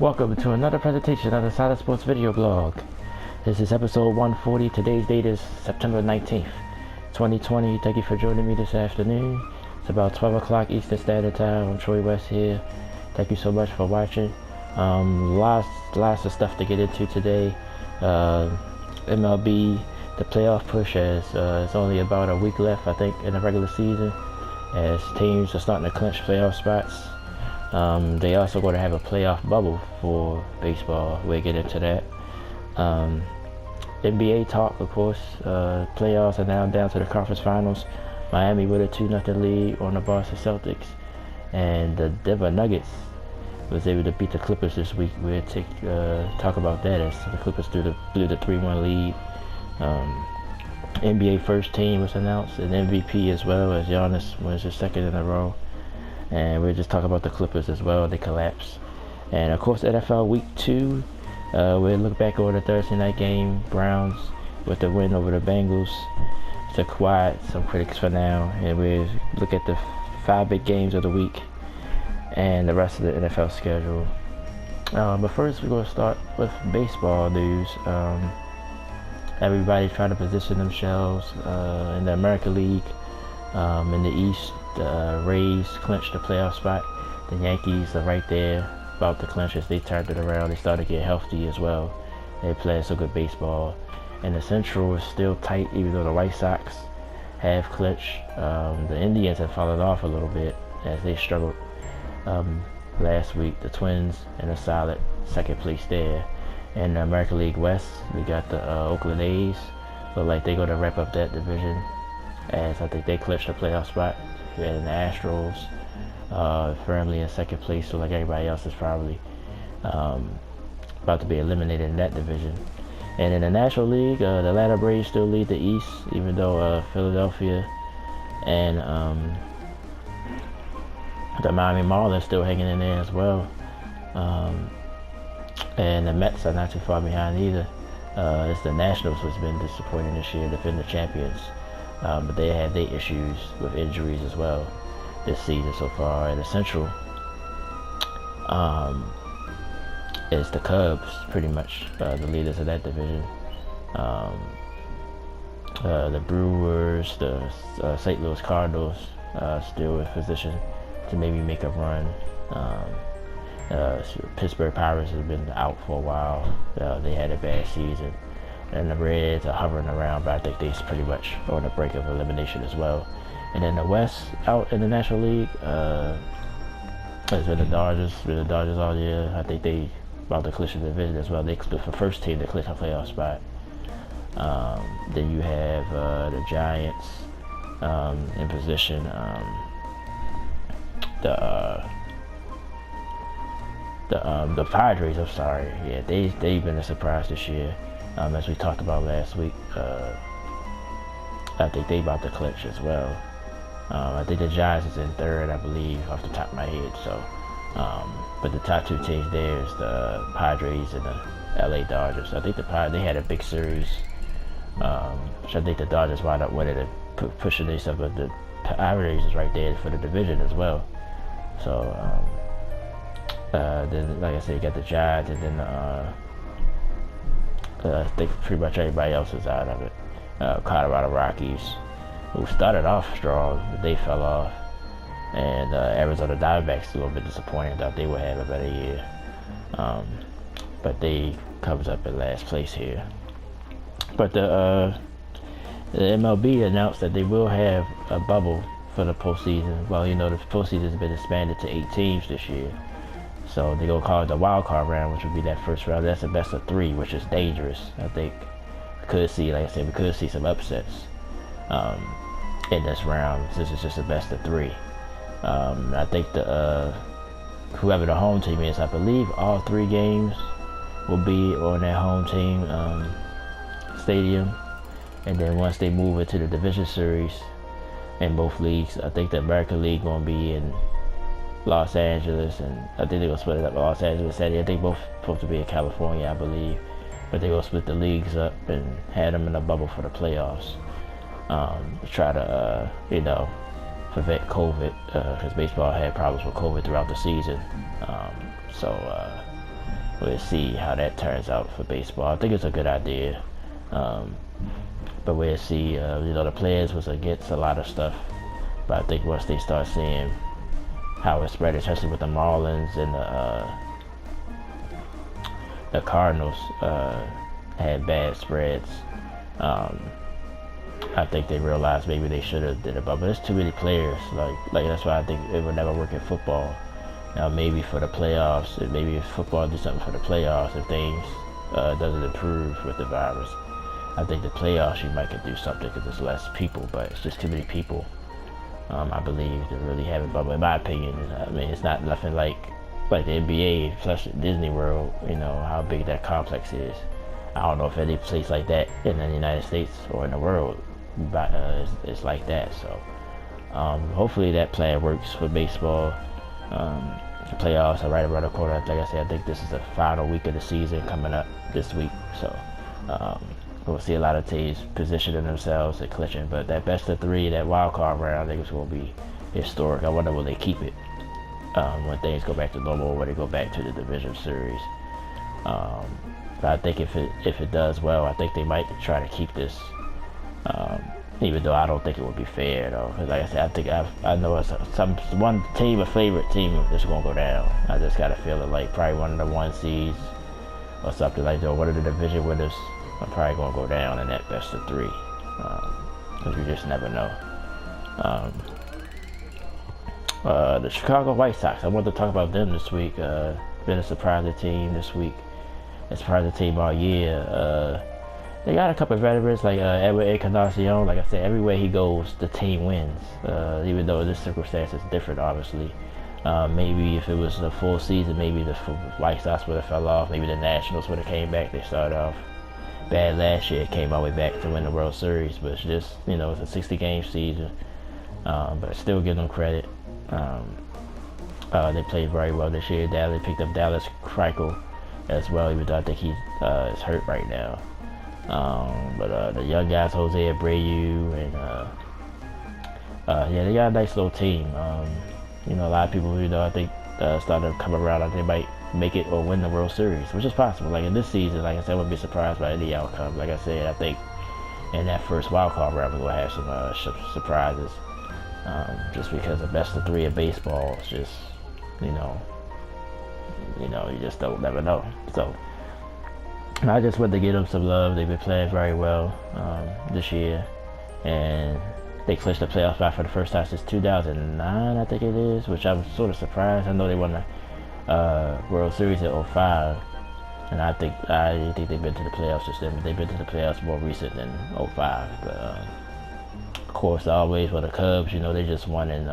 Welcome to another presentation of the Solid Sports video blog. This is episode 140. Today's date is September 19th, 2020. Thank you for joining me this afternoon. It's about 12 o'clock Eastern Standard Time. I'm Troy West here. Thank you so much for watching. Lots of stuff to get into today. MLB, the playoff push, as it's only about a week left, I think, in the regular season, as teams are starting to clinch playoff spots. They also going to have a playoff bubble for baseball. We'll get into that. NBA talk, of course. Playoffs are now down to the conference finals. Miami with a 2-0 lead on the Boston Celtics, and the Denver Nuggets was able to beat the Clippers this week. We'll talk about that, as the Clippers blew the 3-1 lead. NBA first team was announced, an MVP as well, as Giannis wins his second in a row. And we'll just talk about the Clippers as well. They collapsed. And of course, NFL Week 2. We'll look back over the Thursday night game. Browns with the win over the Bengals to quiet some critics for now. And we'll look at the 5 big games of the week and the rest of the NFL schedule. But first, we're going to start with baseball news. Everybody's trying to position themselves in the American League. In the East, the Rays clinched the playoff spot. The Yankees are right there, about to clinch as they turned it around. They started to get healthy as well. They played so good baseball. And the Central is still tight, even though the White Sox have clinched. The Indians have fallen off a little bit as they struggled last week. The Twins in a solid second place there. In the American League West, we got the Oakland A's. Look like they're going to wrap up that division, as I think they clinched the playoff spot. We had the Astros firmly in second place, so like everybody else is probably about to be eliminated in that division. And in the National League, the Atlanta Braves still lead the East, even though Philadelphia and the Miami Marlins still hanging in there as well. And the Mets are not too far behind either. It's the Nationals who's been disappointing this year, defending champions. But they had their issues with injuries as well this season so far. And the Central is the Cubs, pretty much the leaders of that division. The Brewers, the St. Louis Cardinals still in position to maybe make a run. Pittsburgh Pirates have been out for a while. They had a bad season. And the Reds are hovering around, but I think they're pretty much on the brink of elimination as well. And in the West, out in the National League, it's been the Dodgers all year. I think they about to clinch the division as well. They the first team to clinch a playoff spot. Then you have the Giants in position. The Padres, I'm sorry. Yeah, they've been a surprise this year. As we talked about last week, I think they about to clinch as well. I think the Giants is in third, I believe, off the top of my head. So, but the top two teams there is the Padres and the LA Dodgers. I think they had a big series, which I think the Dodgers wound up winning and pushing themselves. But the Padres is right there for the division as well. So, then, like I said, you got the Giants, and then I think pretty much everybody else is out of it. Colorado Rockies, who started off strong, but they fell off. And Arizona Diamondbacks, a little bit disappointing. Thought they would have a better year. But they comes up in last place here. But the MLB announced that they will have a bubble for the postseason. Well, you know, the postseason has been expanded to 8 teams this year. So they're going to call it the wild card round, which would be that first round. That's the best of 3, which is dangerous. I think we could see, like I said, we could see some upsets in this round, since it's just the best of 3. I think whoever the home team is, I believe all 3 games will be on that home team stadium. And then once they move into the division series in both leagues, I think the American League going to be in Los Angeles, and I think they're going to split it up. Los Angeles, San Diego. I think both supposed to be in California, I believe. But they're going to split the leagues up and have them in a bubble for the playoffs. To try to, prevent COVID, because baseball had problems with COVID throughout the season. So we'll see how that turns out for baseball. I think it's a good idea, but we'll see. The players was against a lot of stuff, but I think once they start seeing how it's spread, especially with the Marlins and the Cardinals had bad spreads. I think they realized maybe they should have did it, but there's too many players. Like that's why I think it would never work in football. Now maybe for the playoffs, and maybe if football do something for the playoffs, if things doesn't improve with the virus, I think the playoffs you might could do something because there's less people, but it's just too many people. I believe to really have it. But in my opinion, I mean it's not nothing like the NBA, plus Disney World. You know how big that complex is. I don't know if any place like that in the United States or in the world, but it's like that. So hopefully that plan works for baseball. The playoffs are right around the corner. Like I said, I think this is the final week of the season coming up this week. So we'll see a lot of teams positioning themselves and clinching. But that best of three, that wild card round, I think it's going to be historic. I wonder will they keep it when things go back to normal, or when they go back to the division series. But I think if it does well, I think they might try to keep this. Even though I don't think it would be fair, though, because like I said, I think I know it's one team, a favorite team, that's gonna go down. I just gotta feel it like probably one of the 1 seeds or something like that. One of the division winners are probably gonna go down in that best of 3, because you just never know. The Chicago White Sox. I wanted to talk about them this week. Been a surprising team this week. A surprising team all year. They got a couple of veterans like Encarnacion. Like I said, everywhere he goes, the team wins. Even though this circumstance is different, obviously. Maybe if it was a full season, maybe the White Sox would have fell off. Maybe the Nationals would have came back. They started off bad last year, came all the way back to win the World Series. But it's just, it's a 60-game season. But I still give them credit. They played very well this year. They picked up Dallas Keuchel as well, even though I think he is hurt right now. But the young guys, Jose Abreu, and they got a nice little team. A lot of people, I think started to come around. I think they might make it or win the World Series, which is possible. Like in this season, like I said, I wouldn't be surprised by any outcome. Like I said, I think in that first wild card round, we're gonna have some surprises. Just because the best of 3 of baseball is just, you just don't never know. So I just want to give them some love. They've been playing very well this year, and they clinched the playoff spot for the first time since 2009, I think it is, which I'm sort of surprised. I know they won the World Series in 2005, and I think they've been to the playoffs since then. But they've been to the playoffs more recent than 2005. But of course, always with the Cubs, they just won in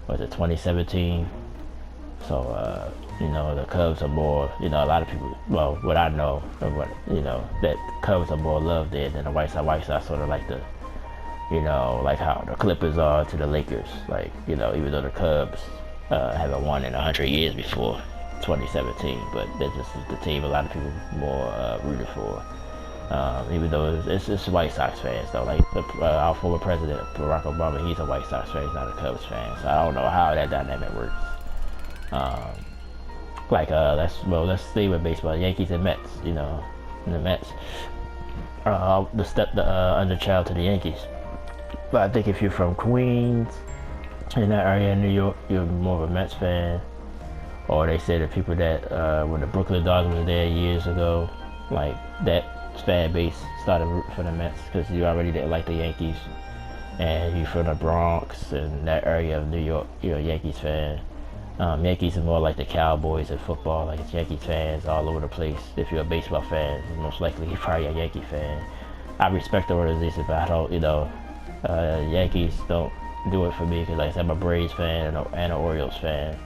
2017. So the Cubs are more, a lot of people, well, what I know, that Cubs are more loved there than the White Sox. White Sox sort of like the, like how the Clippers are to the Lakers. Like, even though the Cubs haven't won in 100 years before 2017, but they're just the team a lot of people more rooted for. Even though it's White Sox fans, though. Like our former president, Barack Obama, he's a White Sox fan, he's not a Cubs fan. So I don't know how that dynamic works. Let's stay with baseball. Yankees and Mets, and the Mets are the underchild to the Yankees. But I think if you're from Queens, in that area in New York, you're more of a Mets fan. Or they say the people that when the Brooklyn Dodgers was there years ago, like that fan base started rooting for the Mets because you already didn't like the Yankees, and you're from the Bronx and that area of New York, you're a Yankees fan. Yankees are more like the Cowboys in football, like it's Yankees fans all over the place. If you're a baseball fan, most likely you're probably a Yankee fan. I respect the organization, but I don't, Yankees don't do it for me because, like I said, I'm a Braves fan and an Orioles fan.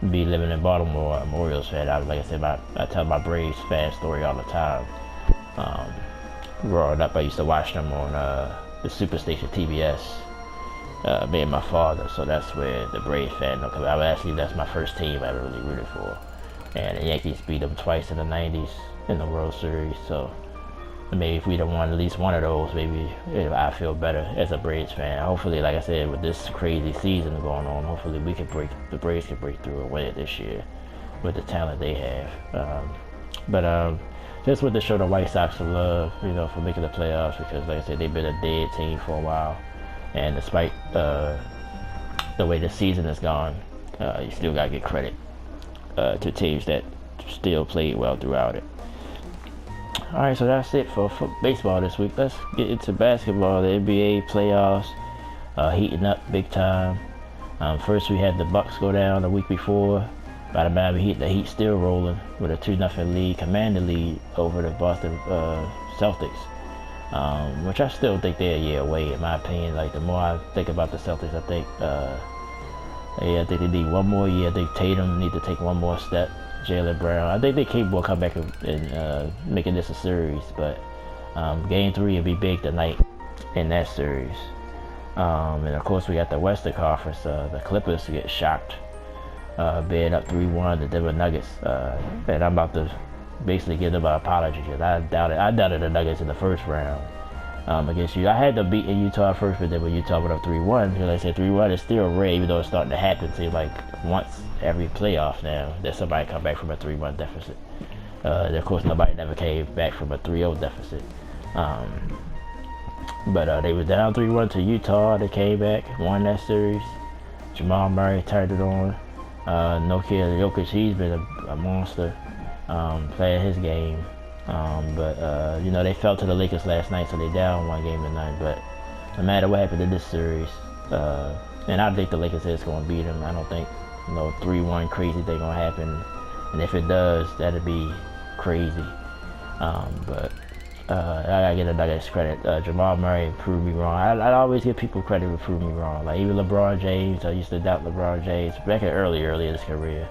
Be living in Baltimore, I'm an Orioles fan. Like I said, I tell my Braves fan story all the time. Growing up, I used to watch them on the Superstation TBS. Me and my father, so that's where the Braves fan come. That's my first team I ever really rooted for, and the Yankees beat them twice in the '90s in the World Series. So maybe if we'd have won at least one of those, maybe I feel better as a Braves fan. Hopefully, like I said, with this crazy season going on, hopefully the Braves can break through and win it this year. with the talent they have. But just want to show the White Sox some love, for making the playoffs, because like I said, they've been a dead team for a while, and despite the way the season has gone, you still gotta get credit to teams that still played well throughout it. Alright, so that's it for baseball this week. Let's get into basketball. The NBA playoffs heating up big time. First we had the Bucks go down the week before by the Miami Heat. The Heat still rolling with a 2-0 lead, commanding lead over the Boston Celtics, which I still think they're a year away, in my opinion. Like, the more I think about the Celtics, I think they need one more year. I think Tatum need to take one more step. Jaylen Brown, I think they capable of come back and making this a series, but Game 3 will be big tonight in that series. And of course we got the Western Conference. The Clippers get shocked, being up 3-1 the Denver Nuggets, and I'm about to basically give them an apology, because I doubted the Nuggets in the first round against you. I had them beating Utah first, but then when Utah went up 3-1, because I said 3-1 is still rare, even though it's starting to happen. Seems like once every playoff now that somebody come back from a 3-1 deficit. Of course, nobody never came back from a 3-0 deficit. But they were down 3-1 to Utah. They came back, won that series. Jamal Murray turned it on. Nikola Jokic, he's been a monster, playing his game. But they fell to the Lakers last night, so they down 1-0. But no matter what happened in this series, and I think the Lakers is going to beat them. I don't think 3-1 crazy thing going to happen. And if it does, that'd be crazy. But I gotta get a Nuggets credit. Jamal Murray proved me wrong. I always give people credit for proving me wrong. Like, even LeBron James, I used to doubt LeBron James back in early in his career.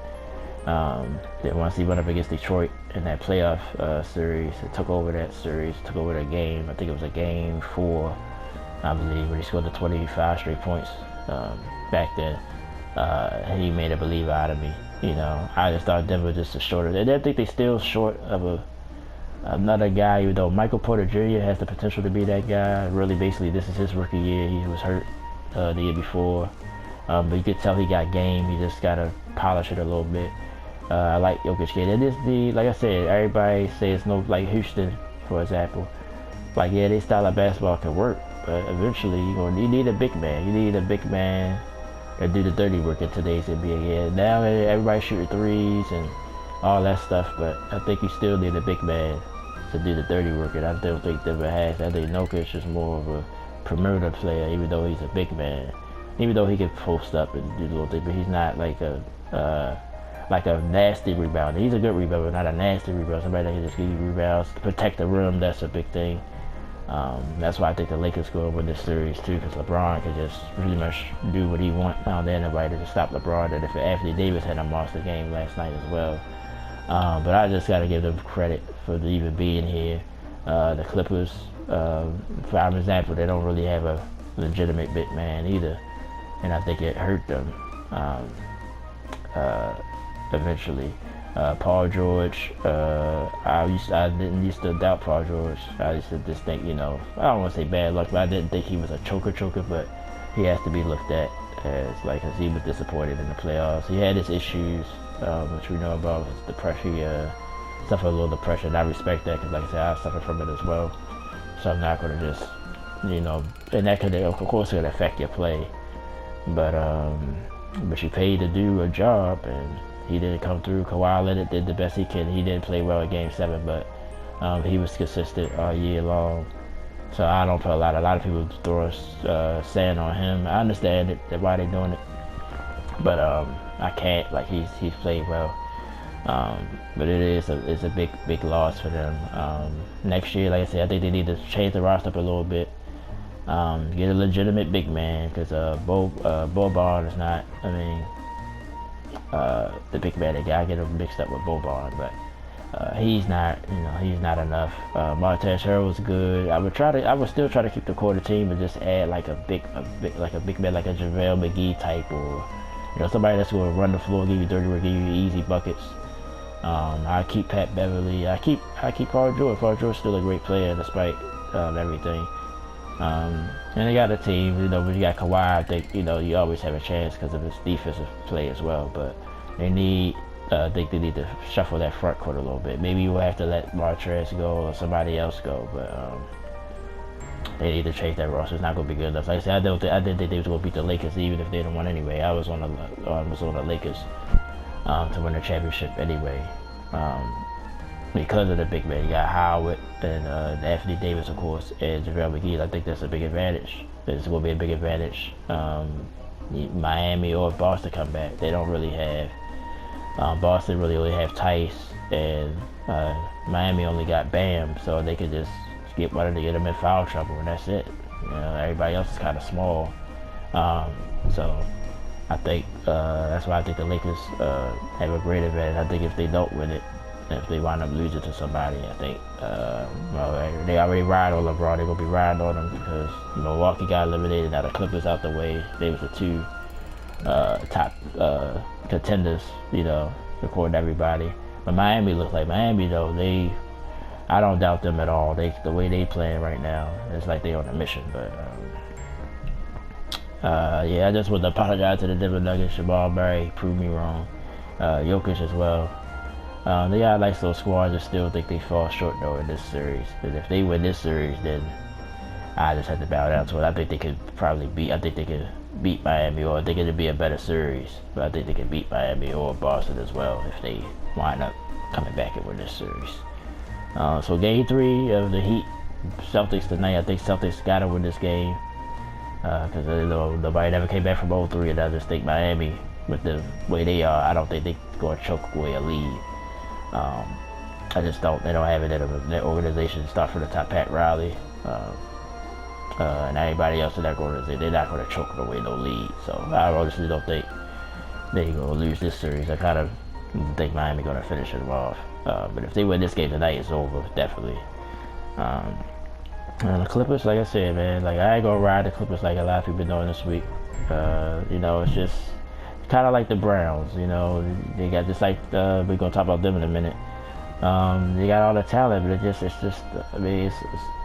Then once he went up against Detroit in that playoff series, it took over that series, took over the game. I think it was a Game 4, I believe, when he scored the 25 straight points back then. He made a believer out of me. I just thought Denver just a shorter. I didn't think they still short of another guy, even though Michael Porter Jr. has the potential to be that guy. Really, basically, this is his rookie year. He was hurt the year before. But you could tell he got game. He just got to polish it a little bit. I like Jokic. It is like I said, everybody says no, like Houston, for example. Like, yeah, their style of basketball can work, but eventually you need a big man. You need a big man that do the dirty work in today's NBA. Yeah, now everybody shooting threes and all that stuff, but I think you still need a big man to do the dirty work, and I don't think Denver has. I think Jokic is more of a perimeter player, even though he's a big man. Even though he can post up and do little things, but he's not like a nasty rebounder. He's a good rebounder, not a nasty rebounder. Somebody that can just give you rebounds, protect the rim. That's a big thing. That's why I think the Lakers go win this series too, because LeBron can just pretty much do what he wants. I don't dare nobody to stop LeBron. And if Anthony Davis had a monster game last night as well. But I just got to give them credit for even being here. The Clippers, for example, they don't really have a legitimate big man either, and I think it hurt them eventually. Paul George, I didn't used to doubt Paul George. I used to just think, I don't want to say bad luck, but I didn't think he was a choker, but he has to be looked at as as he was disappointed in the playoffs. He had his issues, which we know about, his depression. He suffered a little depression. I respect that, because like I said, I suffered from it as well. So I'm not going to just, and that could, of course, it could affect your play. But you paid to do a job, and he didn't come through. Kawhi Leonard did the best he could. He didn't play well in Game 7, but he was consistent all year long. So I don't put a lot of people throw sand on him. I understand it, why they're doing it, but I can't. Like, he's played well, but it's a big loss for them. Next year, like I said, I think they need to change the roster up a little bit. Get a legitimate big man, because Boban is not. I mean, the big man. They gotta get him mixed up with Boban, but he's not. He's not enough. Montrezl Harrell was good. I would still try to keep the core of the team, but just add like a big man, like a JaVale McGee type, or somebody that's gonna run the floor, give you dirty work, give you easy buckets. I keep Pat Beverly. I keep Paul George. Paul George's still a great player despite everything. And they got a team, when you got Kawhi, I think, you always have a chance because of his defensive play as well. But they need I think they need to shuffle that front court a little bit. Maybe you will have to let Montrez go or somebody else go, but they need to change that roster. It's not going to be good enough. Like I said, I didn't think they was going to beat the Lakers, even if they didn't win anyway. I was on the Lakers to win the championship anyway, because of the big man. You got Howard and Anthony Davis, of course, and JaVale McGee. I think that's a big advantage. It's going to be a big advantage. Miami or Boston come back. They don't really have. Boston really only have Tice, and Miami only got Bam, so they could just get one to get them in foul trouble, and that's it. You know, everybody else is kind of small. So I think that's why I think the Lakers have a great advantage. I think if they don't win it, if they wind up losing to somebody, I think they already ride on LeBron. They're gonna be riding on him because Milwaukee got eliminated. Now the Clippers out the way. They was the two top contenders, according to everybody. But Miami looks like Miami though. I don't doubt them at all. The way they playing right now, it's like they on a mission. But I just want to apologize to the Denver Nuggets. Jamal Murray proved me wrong. Jokic as well. They got a nice little squad. I just still think they fall short though in this series. Because if they win this series, then I just have to bow down to it. I think they could probably beat. I think they could beat Miami, or I think it'd be a better series. But I think they could beat Miami or Boston as well if they wind up coming back and win this series. So game 3 of the Heat Celtics tonight. I think Celtics got to win this game because nobody never came back from 0-3, and I just think Miami, with the way they are, I don't think they're going to choke away a lead. I just don't. They don't have it in their organization. Start from the top, Pat Riley, and anybody else in that organization. They're not going to choke away no lead. So I honestly don't think they're going to lose this series. I kind of think Miami going to finish it off. But if they win this game tonight, it's over, definitely. And the Clippers, like I said, man, I ain't gonna ride the Clippers like a lot of people been doing this week. It's just kind of like the Browns. They got just like we're gonna talk about them in a minute. They got all the talent, but it's just. I mean,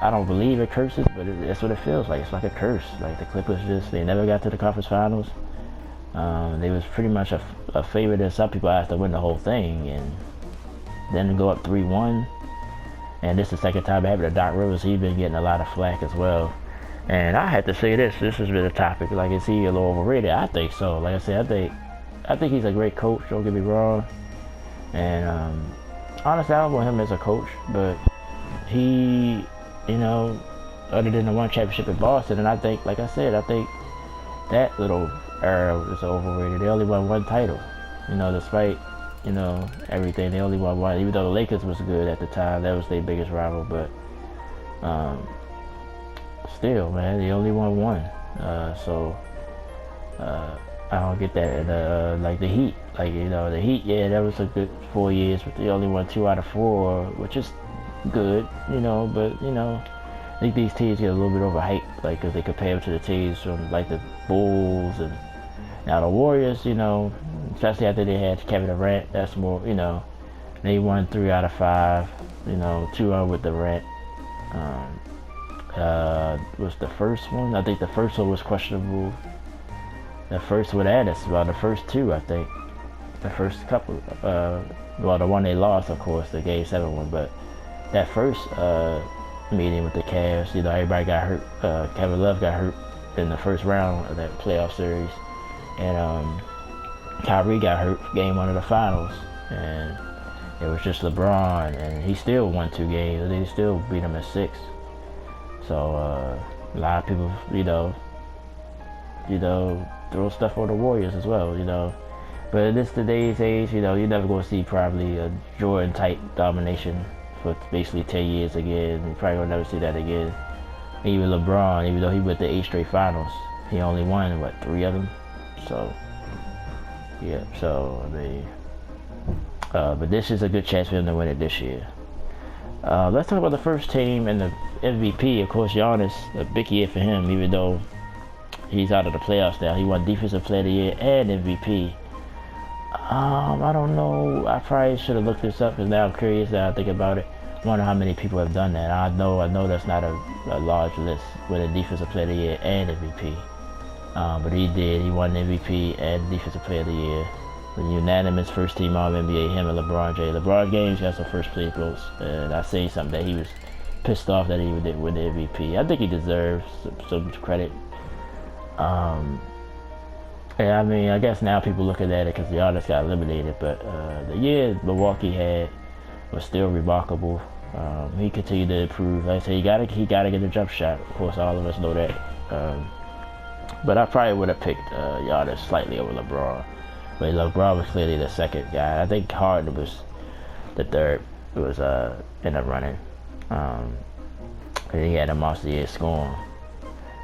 I don't believe it curses, but that's what it feels like. It's like a curse. Like the Clippers they never got to the conference finals. They was pretty much a favorite, and some people asked to win the whole thing, and then go up 3-1. And this is the second time it happened to Doc Rivers. He's been getting a lot of flack as well. And I had to say this has been a topic. Is he a little overrated? I think so. Like I said, I think he's a great coach, don't get me wrong. And honestly, I don't want him as a coach, but he, other than the one championship in Boston, and I think, like I said, that little era is overrated. They only won one title, despite everything. They only won one, even though the Lakers was good at the time. That was their biggest rival, but still, man, they only won one. So I don't get that. And like the Heat, the Heat, yeah, that was a good 4 years, but they only won 2 out of 4, which is good, but I think these teams get a little bit overhyped, because they compare them to the teams from the Bulls and now the Warriors, especially after they had Kevin Durant. That's more, they won 3 out of 5, 2 with Durant. Was the first one? I think the first one was questionable. The first with Addis, the first 2, I think. The first couple, the one they lost, of course, the Game 7 one, but that first meeting with the Cavs, everybody got hurt. Kevin Love got hurt in the first round of that playoff series, and Kyrie got hurt game 1 of the finals, and it was just LeBron, and he still won 2 games. They still beat him in 6. So a lot of people, throw stuff on the Warriors as well, But in today's age, you're never going to see probably a Jordan-type domination for basically 10 years again. You're probably going to never see that again. Even LeBron, even though he went to 8 straight finals, he only won, 3 of them? So, yeah, I mean, but this is a good chance for him to win it this year. Let's talk about the first team and the MVP. Of course, Giannis, a big year for him, even though he's out of the playoffs now. He won Defensive Player of the Year and MVP. I don't know. I probably should have looked this up, because now I'm curious that I think about it. I wonder how many people have done that. I know that's not a large list with a Defensive Player of the Year and MVP. But he did. He won MVP and Defensive Player of the Year. The unanimous first team All NBA, him and LeBron James. LeBron James got some first place votes, and I say something that he was pissed off that he didn't win the MVP. I think he deserves some credit. And I mean, I guess now people looking at it because Giannis got eliminated, but the year Milwaukee had was still remarkable. He continued to improve. Like I said, he gotta get a jump shot. Of course, all of us know that. But I probably would have picked Giannis slightly over LeBron. But LeBron was clearly the second guy. I think Harden was the third. It was in the running. And he had a monster year scoring.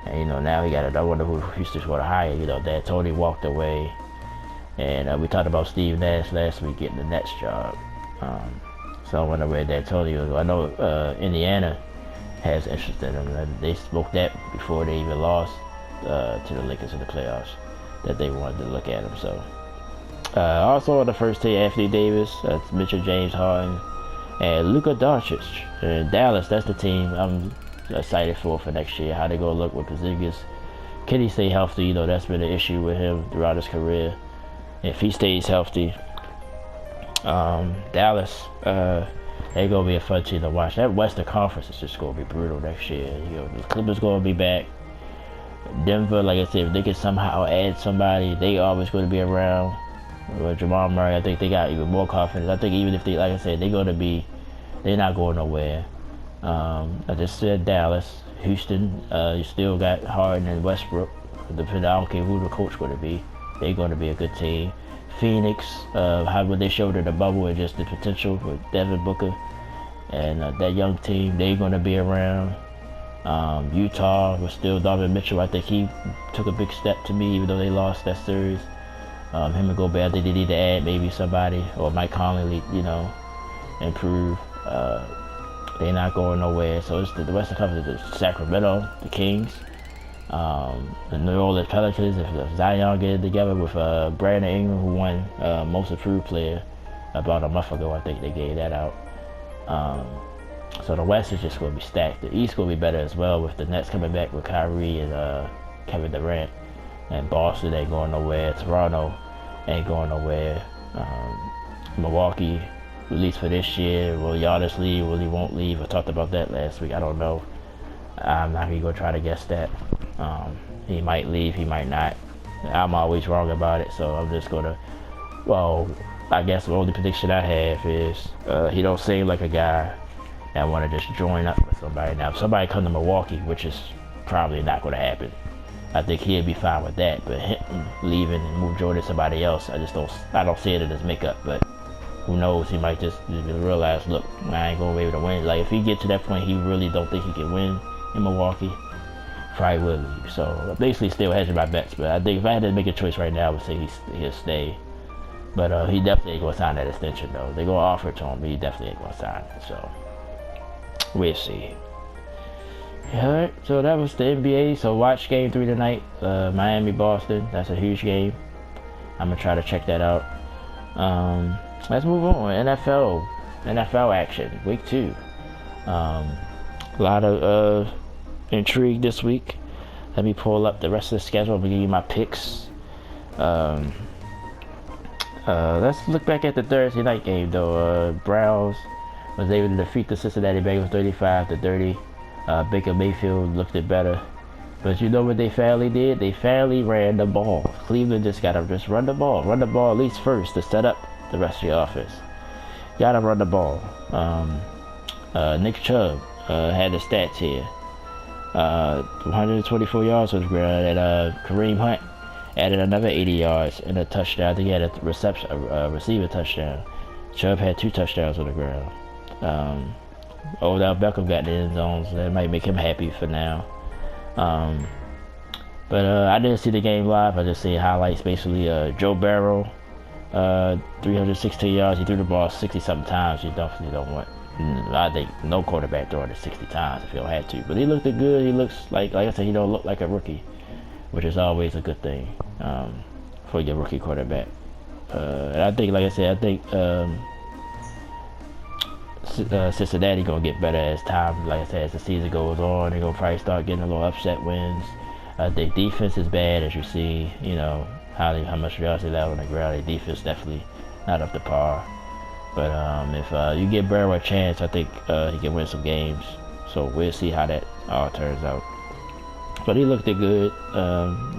And, you know, now he got it. I wonder who Houston would have hired. You know, that Tony walked away. And we talked about Steve Nash last week getting the Nets job. So I wonder where that Tony was. I know Indiana has interest in him. They spoke that before they even lost to the Lakers in the playoffs, that they wanted to look at him. So also on the first team, Anthony Davis, Mitchell James Harden, and Luka Doncic. Dallas, that's the team I'm excited for next year. How they gonna look with Porzingis? Can he stay healthy? You know, that's been an issue with him throughout his career. If he stays healthy, Dallas, they gonna be a fun team to watch. That Western Conference is just gonna be brutal next year. You know, the Clippers gonna be back. Denver, like I said, if they can somehow add somebody, they always gonna be around. With Jamal Murray, I think they got even more confidence. I think even if they, like I said, they're not going nowhere. I just said Dallas, Houston. You still got Harden and Westbrook. I don't care who the coach going to be. They're going to be a good team. Phoenix, how would they show to the bubble and just the potential with Devin Booker and that young team? They're going to be around. Utah was still Donovan Mitchell. I think he took a big step to me, even though they lost that series. Him and Gobert, I think they need to add maybe somebody, or Mike Conley, you know, improve. They're not going nowhere. So it's the Western Conference is Sacramento, the Kings, the New Orleans Pelicans. If Zion get it together with Brandon Ingram, who won Most Improved Player about a month ago, I think they gave that out. So the West is just going to be stacked. The East going to be better as well with the Nets coming back with Kyrie and Kevin Durant. And Boston ain't going nowhere. Toronto ain't going nowhere. Milwaukee, at least for this year, will Giannis leave? Will he won't leave? I talked about that last week. I don't know. I'm not even going to try to guess that. He might leave. He might not. I'm always wrong about it. So I'm just going to, well, I guess the only prediction I have is he don't seem like a guy that want to just join up with somebody. Now, if somebody come to Milwaukee, which is probably not going to happen, I think he'd be fine with that. But him leaving and move Jordan to somebody else, I don't see it in his makeup. But who knows? He might just realize, look, I ain't gonna be able to win. Like if he get to that point, he really don't think he can win in Milwaukee, probably will leave. So basically, still hedging my bets. But I think if I had to make a choice right now, I would say he'll stay. But he definitely ain't gonna sign that extension though. They gonna offer it to him, but he definitely ain't gonna sign it. So we'll see. Alright, so that was the NBA. So watch Game 3 tonight. Miami-Boston. That's a huge game. I'm going to try to check that out. Let's move on. NFL action. Week 2. A lot of intrigue this week. Let me pull up the rest of the schedule. I'm going to give you my picks. Let's look back at the Thursday night game, though. Browns was able to defeat the Cincinnati Bengals 35-30. Baker Mayfield looked it better. But you know what they finally did? They finally ran the ball. Cleveland just got to just run the ball. Run the ball at least first to set up the rest of your offense. Got to run the ball. Nick Chubb had the stats here. 124 yards on the ground. And Kareem Hunt added another 80 yards and a touchdown. I think he had a receiver touchdown. Chubb had 2 touchdowns on the ground. Odell Beckham got the end zone, so that might make him happy for now. But I didn't see the game live. I just see highlights. Basically, Joe Burrow, 316 yards. He threw the ball 60-something times. You definitely don't want. I think no quarterback throwing it 60 times if he don't have to. But he looked good. He looks like I said, he don't look like a rookie, which is always a good thing for your rookie quarterback. And I think, like I said, Cincinnati gonna get better as time, like I said, as the season goes on. They're gonna probably start getting a little upset wins. Their defense is bad, as you see. You know, how much yards they allow on the ground. Their defense definitely not up to par. But if you give Burrow a chance, I think he can win some games. So we'll see how that all turns out. But he looked good.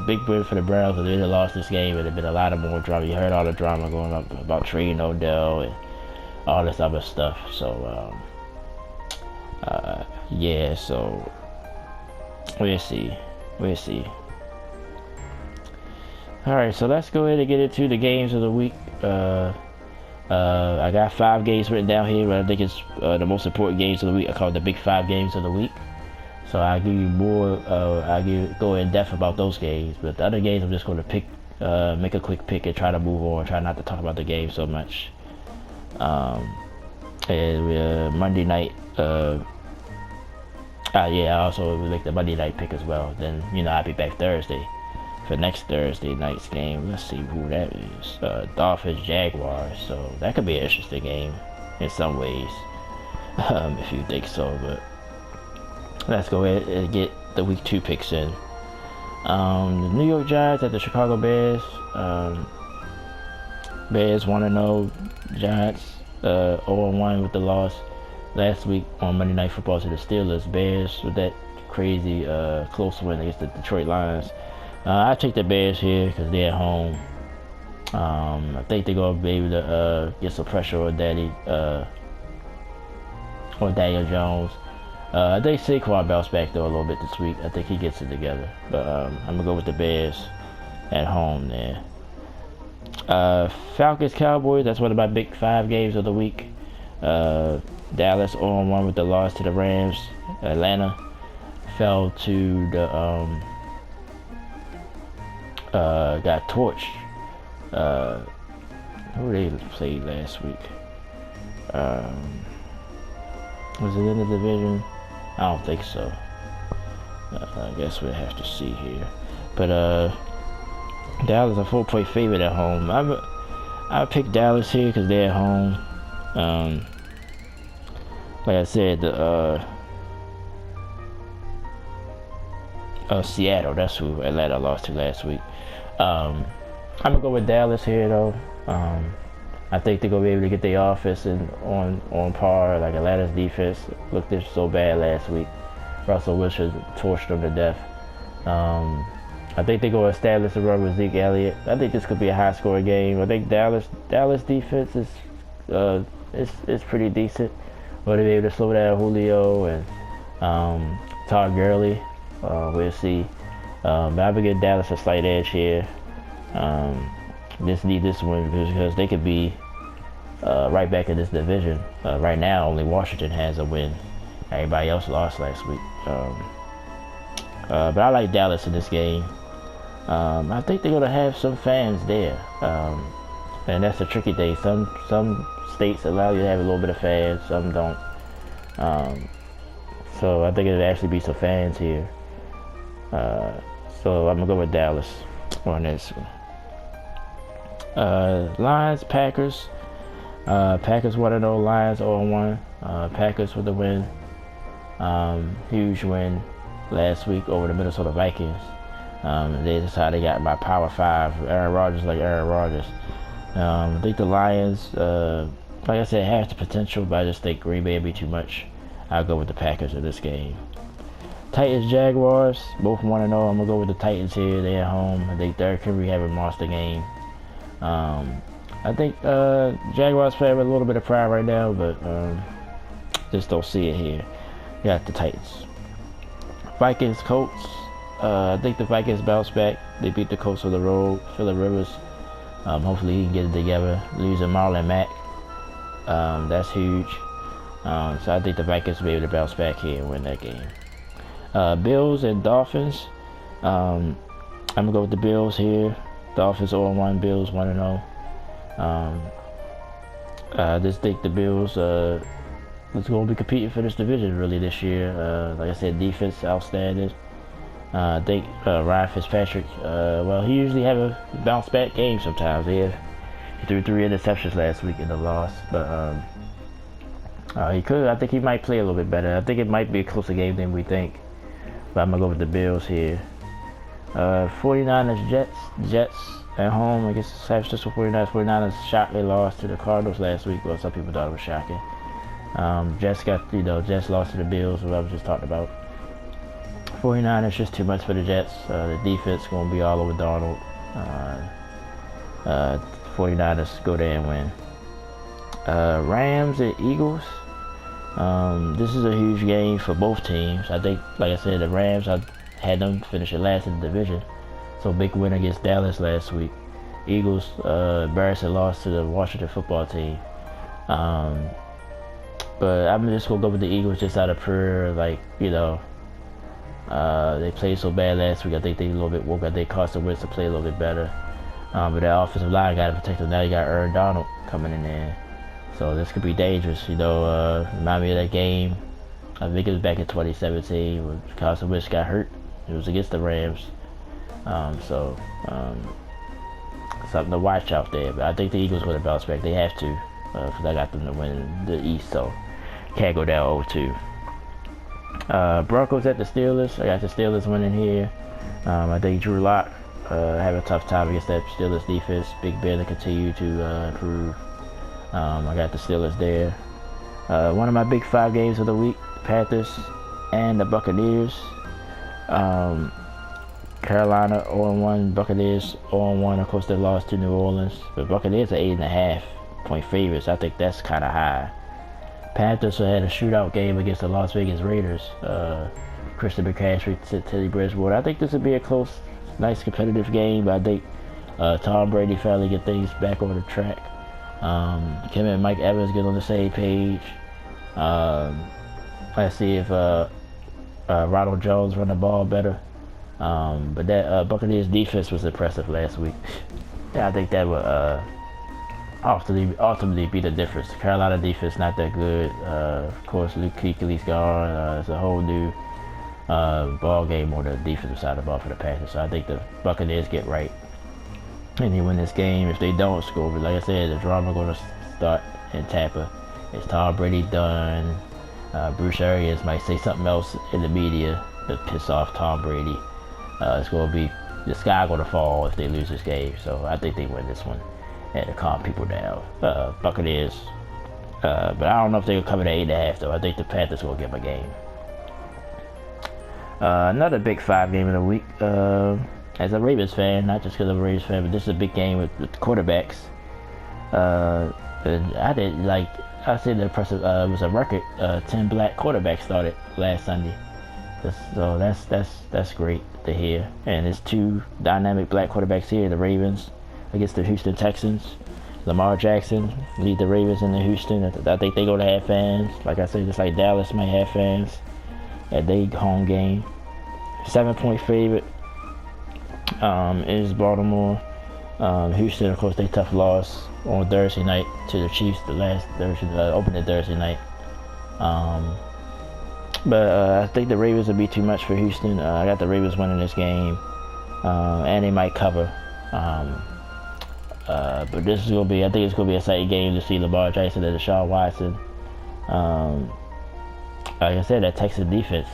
Big win for the Browns. If they'd have lost this game, it'd have been a lot of more drama. You heard all the drama going up about trading Odell and all this other stuff. So yeah. So we'll see. We'll see. All right. So let's go ahead and get into the games of the week. I got 5 games written down here, but I think it's the most important games of the week. I call it the big 5 games of the week. So I'll give you more, go in depth about those games. But the other games, I'm just going to pick, make a quick pick and try to move on. Try not to talk about the game so much. And Monday night, yeah, I also will make the Monday night pick as well. Then, I'll be back Thursday for next Thursday night's game. Let's see who that is. Dolphins, Jaguars. So that could be an interesting game in some ways, if you think so. But let's go ahead and get the week 2 picks in. The New York Giants at the Chicago Bears. Bears 1-0. Giants 0-1 with the loss last week on Monday Night Football to the Steelers. Bears with that crazy close win against the Detroit Lions. I take the Bears here because they're at home. I think they're going to be able to get some pressure on Daniel Jones. I think Saquon bounced back though a little bit this week. I think he gets it together. But I'm going to go with the Bears at home there. Falcons, Cowboys, that's one of my big 5 games of the week. Dallas 0-1 with the loss to the Rams. Atlanta fell to the... got torched. Who they played last week? Was it in the division? I don't think so. I guess we'll have to see here. But Dallas a 4-point favorite at home. I picked Dallas here because they're at home. Like I said, the Seattle. That's who Atlanta lost to last week. I'm gonna go with Dallas here though. I think they're gonna be able to get their offense on par. Like Atlanta's defense looked so bad last week. Russell Wilson torched them to death. I think they're gonna establish a run with Zeke Elliott. I think this could be a high-scoring game. I think Dallas defense is pretty decent. Will they be able to slow down Julio and Todd Gurley? We'll see. But I would give Dallas a slight edge here. Just need this one because they could be right back in this division. Right now, only Washington has a win. Everybody else lost last week. But I like Dallas in this game. I think they're gonna have some fans there, and that's the tricky thing. Some states allow you to have a little bit of fans, some don't. So I think it'll actually be some fans here. So I'm gonna go with Dallas on this one. Lions, Packers. Packers 1-0, Lions 0-1. Packers with the win. Huge win last week over the Minnesota Vikings. That's how they got my Power 5. Aaron Rodgers like Aaron Rodgers. I think the Lions, like I said, has the potential, but I just think Green Bay will be too much. I'll go with the Packers in this game. Titans, Jaguars, both 1-0. I'm going to go with the Titans here. They're at home. I think Derrick Henry have a monster game. I think Jaguars play with a little bit of pride right now, but just don't see it here. Got the Titans. Vikings, Colts. I think the Vikings bounce back. They beat the Colts on the road. Phillip Rivers. Hopefully he can get it together. Losing Marlon Mack. That's huge. So I think the Vikings will be able to bounce back here and win that game. Bills and Dolphins. I'm going to go with the Bills here. Dolphins 0-1, Bills 1-0. I just think the Bills is going to be competing for this division really this year. Like I said, defense outstanding. I think Ryan Fitzpatrick, well, he usually have a bounce back game sometimes. He threw 3 interceptions last week in the loss, but he could. I think he might play a little bit better. I think it might be a closer game than we think. But I'm going to go with the Bills here. 49ers, Jets. at home against the San Francisco 49ers. 49ers shockingly lost to the Cardinals last week. Well, some people thought it was shocking. Jets Jets lost to the Bills, what I was just talking about. 49ers just too much for the Jets. The defense going to be all over Darnold. 49ers go there and win. Rams and Eagles. This is a huge game for both teams. I think, like I said, the Rams, I had them finishing last in the division. So big win against Dallas last week. Eagles, embarrassing loss to the Washington football team. But I'm just going to go with the Eagles just out of pure, they played so bad last week. I think they a little bit woke up. They Carson Wentz to play a little bit better. But that offensive line got to protect them. Now you got Aaron Donald coming in there. So this could be dangerous. Remind me of that game. I think it was back in 2017 when Carson Wentz got hurt. It was against the Rams. Something to watch out there. But I think the Eagles would have bounced back. They have to. Because I got them to win the East. So can't go down 0-2. Broncos at the Steelers. I got the Steelers winning here. I think Drew Lock have a tough time against that Steelers defense. Big Ben to continue to improve. I got the Steelers there. One of my big 5 games of the week, Panthers and the Buccaneers. Carolina 0-1, Buccaneers 0-1. Of course, they lost to New Orleans. But Buccaneers are 8.5 point favorites. I think that's kind of high. Panthers had a shootout game against the Las Vegas Raiders. Christian McCaffrey to Teddy Bridgewater. I think this would be a close, nice competitive game. But I think Tom Brady finally get things back on the track. Kim and Mike Evans get on the same page. Let's see if Ronald Jones run the ball better. But that Buccaneers defense was impressive last week. Yeah, I think that would ultimately be the difference. The Carolina defense not that good. Of course, Luke Kuechly's gone. It's a whole new ball game on the defensive side of the ball for the Panthers. So I think the Buccaneers get right and they win this game. If they don't score, but like I said, the drama going to start in Tampa. Is Tom Brady done? Bruce Arians might say something else in the media to piss off Tom Brady. It's going to be the sky going to fall if they lose this game. So I think they win this one and to calm people down. Buccaneers, but I don't know if they'll come in at 8.5 though. I think the Panthers will give them a game. Another big 5 game of the week. As a Ravens fan, not just because I'm a Ravens fan, but this is a big game with quarterbacks. And I said the impressive. It was a record. 10 black quarterbacks started last Sunday. So that's great to hear. And it's 2 dynamic black quarterbacks here. The Ravens against the Houston Texans. Lamar Jackson lead the Ravens into Houston. I think they're going to have fans. Like I said, just like Dallas might have fans at their home game. 7-point favorite is Baltimore. Houston, of course, they tough loss on Thursday night to the Chiefs. The last Thursday, opening Thursday night. But I think the Ravens will be too much for Houston. I got the Ravens winning this game, and they might cover. But this is gonna be, I think it's gonna be a exciting game to see Lamar Jackson and Deshaun Watson. Like I said, that Texas defense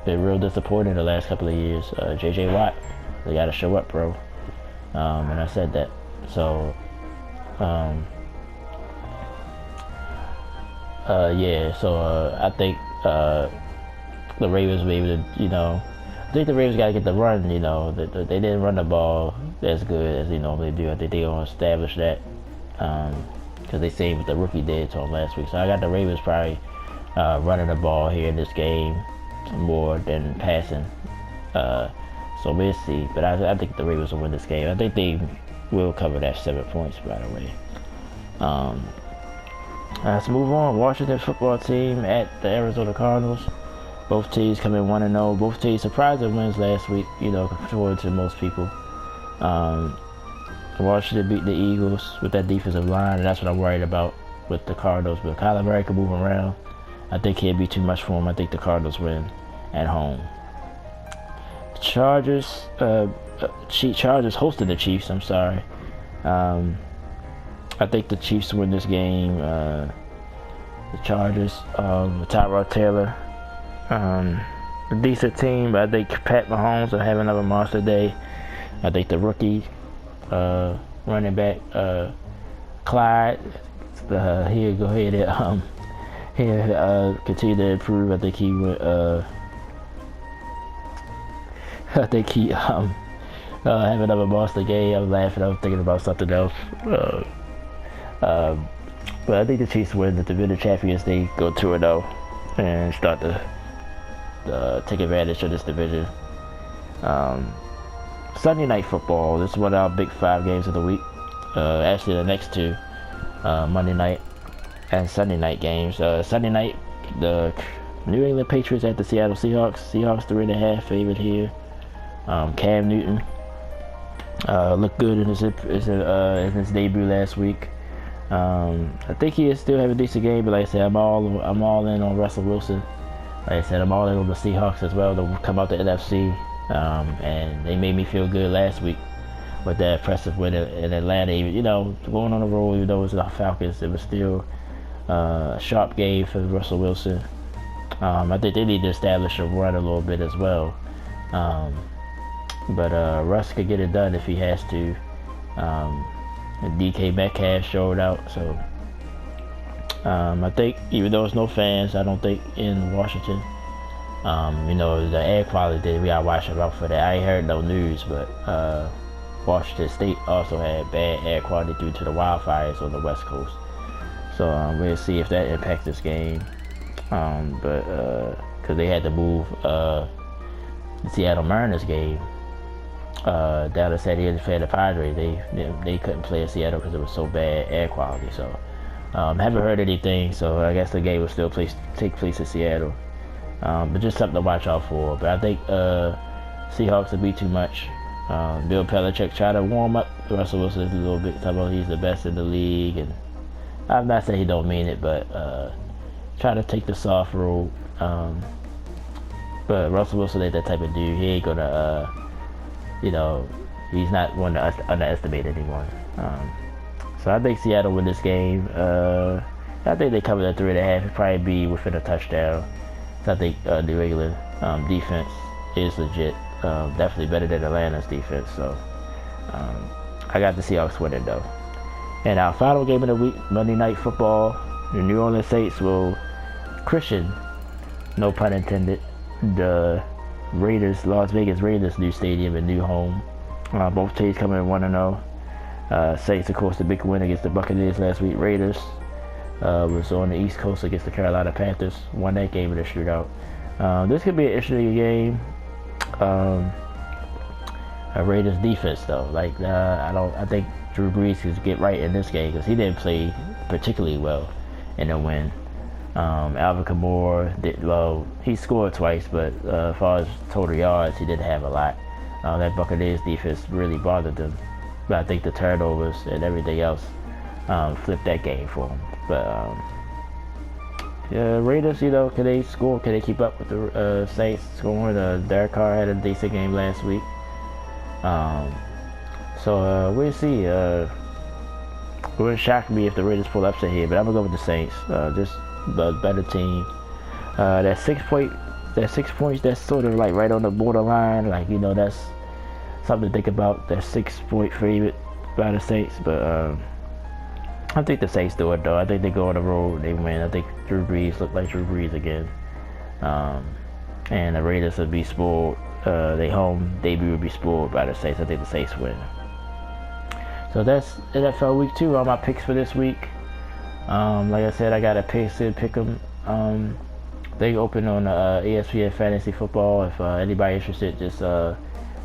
been real disappointing the last couple of years. J.J. Watt, they got to show up, bro. And I said that. So, yeah. So I think the Ravens will be able to, I think the Ravens got to get the run. They didn't run the ball as good as they normally do. I think they're gonna establish that because they seen what the rookie did to them last week. So I got the Ravens probably running the ball here in this game more than passing. So we'll see. But I think the Ravens will win this game. I think they will cover that 7 points, by the way. Let's move on. Washington football team at the Arizona Cardinals. Both teams come in 1-0. Both teams surprising wins last week, compared to most people. Washington beat the Eagles with that defensive line, and that's what I'm worried about with the Cardinals. But Kyler Murray can move around. I think he'll be too much for him. I think the Cardinals win at home. Chargers hosting the Chiefs. I'm sorry. I think the Chiefs win this game. The Chargers, Tyrod Taylor, a decent team, but I think Pat Mahomes will have another monster day. I think the rookie running back Clyde. He'll go ahead and he'll continue to improve. I think he would. I think he have another monster game. I'm laughing. I'm thinking about something else. But I think the Chiefs win the division champions. They go 2-0 and start to take advantage of this division. Sunday night football. This is one of our big 5 games of the week. Actually, the next 2, Monday night and Sunday night games. Sunday night, the New England Patriots at the Seattle Seahawks. Seahawks 3.5 favorite here. Cam Newton looked good in his debut last week. I think he still have a decent game, but like I said, I'm all in on Russell Wilson. Like I said, I'm all in on the Seahawks as well to come out the NFC. And they made me feel good last week with that impressive win in Atlanta. Even, going on the road, even though it was the Falcons, it was still a sharp game for Russell Wilson. I think they need to establish a run a little bit as well. But Russ could get it done if he has to. And DK Metcalf showed out, so I think even though there's no fans, I don't think in Washington, the air quality, we gotta watch out for that. I ain't heard no news, but Washington State also had bad air quality due to the wildfires on the West Coast. So we'll see if that impacts this game. But because they had to move the Seattle Mariners game down to San Diego for the Padres. They couldn't play in Seattle because it was so bad air quality. So haven't heard anything. So I guess the game will still take place in Seattle. But just something to watch out for. But I think Seahawks will be too much. Bill Belichick try to warm up Russell Wilson a little bit, talking about he's the best in the league, and I'm not saying he don't mean it, but try to take the soft road. But Russell Wilson ain't that type of dude. He ain't gonna, he's not one to underestimate anyone. So I think Seattle win this game. I think they cover at 3.5. It'll probably be within a touchdown. So I think New England defense is legit. Definitely better than Atlanta's defense. So I got the Seahawks winning though. And our final game of the week, Monday Night Football, the New Orleans Saints will Christian, no pun intended, the Las Vegas Raiders' new stadium and new home. Both teams coming in 1-0. Saints, of course, the big win against the Buccaneers last week. Raiders was on the East Coast against the Carolina Panthers. Won that game in a shootout. This could be an interesting game. A Raiders defense though, I think Drew Brees could get right in this game because he didn't play particularly well in the win. Alvin Kamara he scored twice, but as far as total yards, he didn't have a lot. That Buccaneers defense really bothered them, but I think the turnovers and everything else flipped that game for them. But Raiders, can they score? Can they keep up with the Saints scoring? Derek Carr had a decent game last week. So we'll see. It wouldn't shock me if the Raiders pull upset here, but I'm gonna go with the Saints. Just the better team. That 6 points, that's sort of like right on the borderline. That's something to think about. That 6-point favorite by the Saints, but I think the Saints do it though. I think they go on the road, they win. I think Drew Brees look like Drew Brees again. And the Raiders will be spoiled. Their home debut will be spoiled by the Saints. I think the Saints win. So that's NFL Week 2. All my picks for this week. Like I said, I got a pick them. They open on ESPN Fantasy Football. If anybody interested, just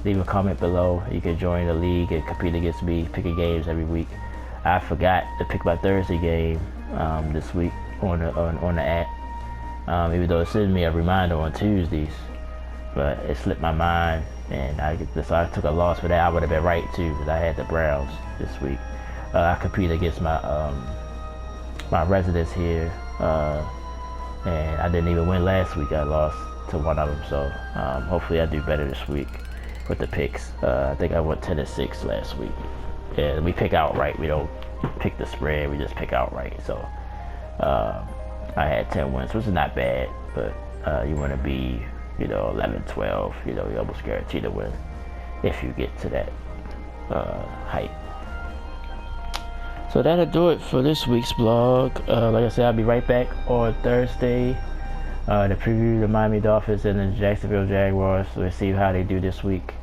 leave a comment below. You can join the league and compete against me, picking games every week. I forgot to pick my Thursday game this week on the app, even though it sends me a reminder on Tuesdays, but it slipped my mind, and so I took a loss for that. I would have been right too, because I had the Browns this week. I compete against my residents here, and I didn't even win last week. I lost to one of them, so hopefully I do better this week with the picks. I think I went 10-6 last week. Yeah, we pick outright. We don't pick the spread. We just pick outright. So I had 10 wins, which is not bad. But you want to be, 11-12. You almost guarantee to win if you get to that hype. So that'll do it for this week's blog. Like I said, I'll be right back on Thursday to preview the Miami Dolphins and the Jacksonville Jaguars. So we'll see how they do this week.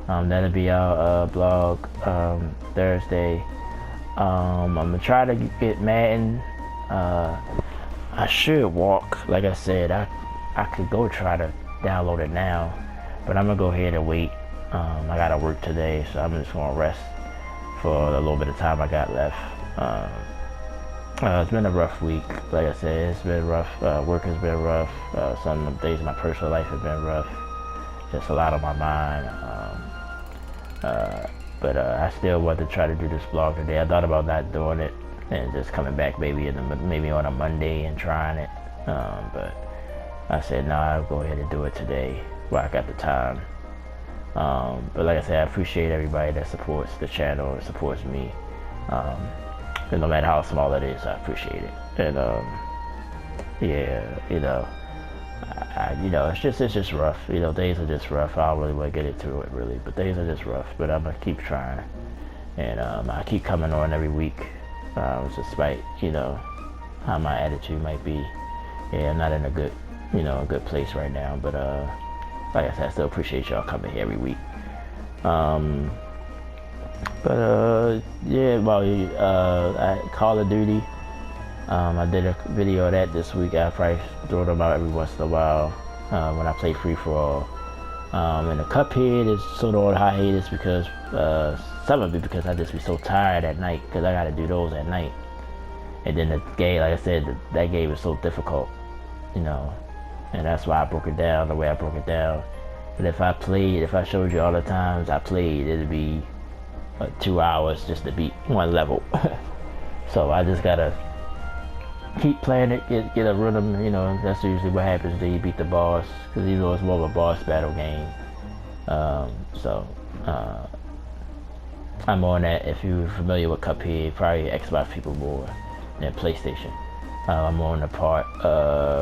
That'll be our blog Thursday. I'm gonna try to get Madden. I should walk. Like I said, I could go try to download it now, but I'm gonna go ahead and wait. I gotta work today, so I'm just gonna rest for a little bit of time I got left. It's been a rough week. Like I said, it's been rough. Work has been rough. Some of the days of my personal life have been rough. Just a lot on my mind. But I still want to try to do this vlog today. I thought about not doing it and just coming back maybe on a Monday and trying it. But I said, no, I'll go ahead and do it today while I got the time. But like I said, I appreciate everybody that supports the channel and supports me. And no matter how small it is, I appreciate it. And yeah, it's just rough. Days are just rough. I don't really want to get into it really, but days are just rough. But I'm gonna keep trying, and I keep coming on every week, despite how my attitude might be. Yeah, I'm not in a good place right now. But like I said, I still appreciate y'all coming here every week. Yeah, well, Call of Duty. I did a video of that this week. I probably throw them out every once in a while when I play free for all. And the Cuphead is sort of on hiatus because some of it because I just be so tired at night because I got to do those at night. And then the game, like I said, that game is so difficult, and that's why I broke it down the way I broke it down. But if I showed you all the times I played, it'd be 2 hours just to beat one level. So I just gotta keep playing it, get a rhythm. That's usually what happens until you beat the boss, because it's more of a boss battle game. So I'm on that. If you're familiar with Cuphead, probably Xbox people more than PlayStation. I'm on the part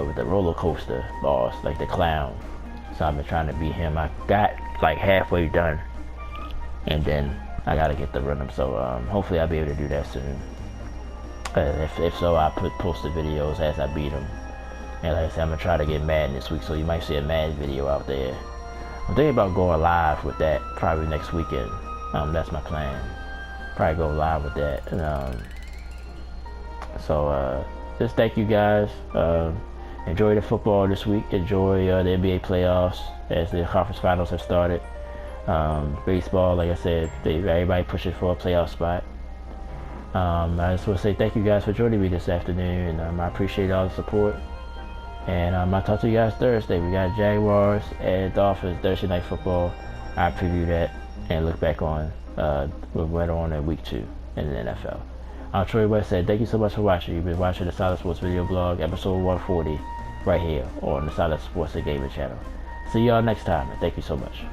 with the roller coaster boss, like the clown. So I've been trying to beat him. I got like halfway done, and then I gotta get the rhythm. So hopefully I'll be able to do that soon. If so, I'll post the videos as I beat them. And like I said, I'm gonna try to get Madden this week, so you might see a Madden video out there. I'm thinking about going live with that probably next weekend. That's my plan. Probably go live with that. And, so just thank you guys. Enjoy the football this week. Enjoy the NBA playoffs as the conference finals have started. Baseball, like I said, everybody pushing for a playoff spot. I just want to say thank you guys for joining me this afternoon, and I appreciate all the support. And I'll talk to you guys Thursday. We got Jaguars and Dolphins Thursday night football. I preview that and look back on what went on in week 2 in the NFL. I'm Troy West said thank you so much for watching. You've been watching the Solid Sports Video Blog, episode 140, right here on the Solid Sports and Gaming channel. See y'all next time, and thank you so much.